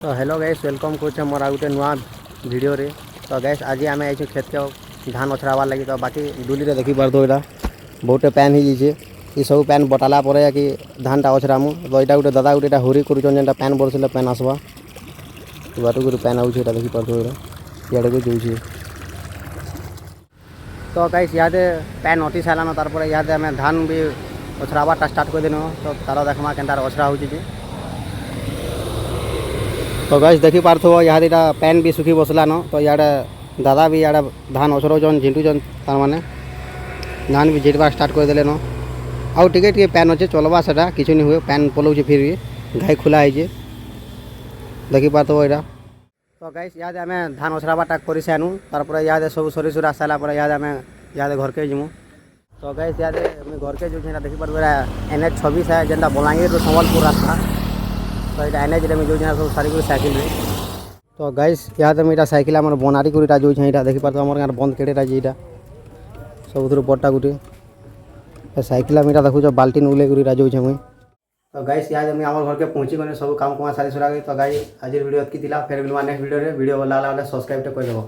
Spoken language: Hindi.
तो हेलो गैस वेलकम कर मोर गोटे नुआ भिडियो रे। तो गैस आज आम आई खेत के धान अछड़ाबार लगी। तो बाकी डुली रे देखी पार यहाँ बहुत पैन हो जाइए। ये सब पैन बटाला पर कि धान टा अछड़ामु। तो यहाँ गोटे दादा गोटे हुरी कर पैन बरसले पैन आसवा बाटू पैन आगे देखी पार इे को जाऊे। तो गैस इे पैन अटि सारान तार इे आम धान भी अछड़ाबार्टा स्टार्ट कर देनु। तो तार देखमा के अछड़ा हो। तो गैस देखी पार्थो यहाँ दीटा पैन भी सुखी बसलान। तो इे दादा भी इे धान अछड़ौन झिंटुन तार माने धान भी झिटवा स्टार्ट करदे न। आउ टे पैन अच्छे चलवा सेटा किसी नहीं हुए पैन पलाऊे फिर भी घाई खुला है देखी पार्थो यहाँ। तो गैस इे आम धान अछड़ाबार्टा कर सानू तार इे सब सरी सुरा सारापर इे आम इे घर के जीमु। तो गैस इे घर के जो देखी पार NH26 है जेनटा बलांगीर संबलपुर रास्ता। तो यहाँ NH में जो सब सारी साइकिल रे। तो गैस यहाँ मुझे साइकिल आम बनारी कर जो देखी पार आम गाँव बंद केड़ा यहाँ सब बटा गुटे साइकिल मुझे देखो बाल्टी उल्ले कर जो मुई। तो गैस यहाँ मुझे आम घर के पहुँची गली सब काम कुमा सारी सुरा गई। तो गई आज वीडियो की फिर मिलवा नेक्स्ट वीडियो भल लगा सब्सक्राइब कर देव।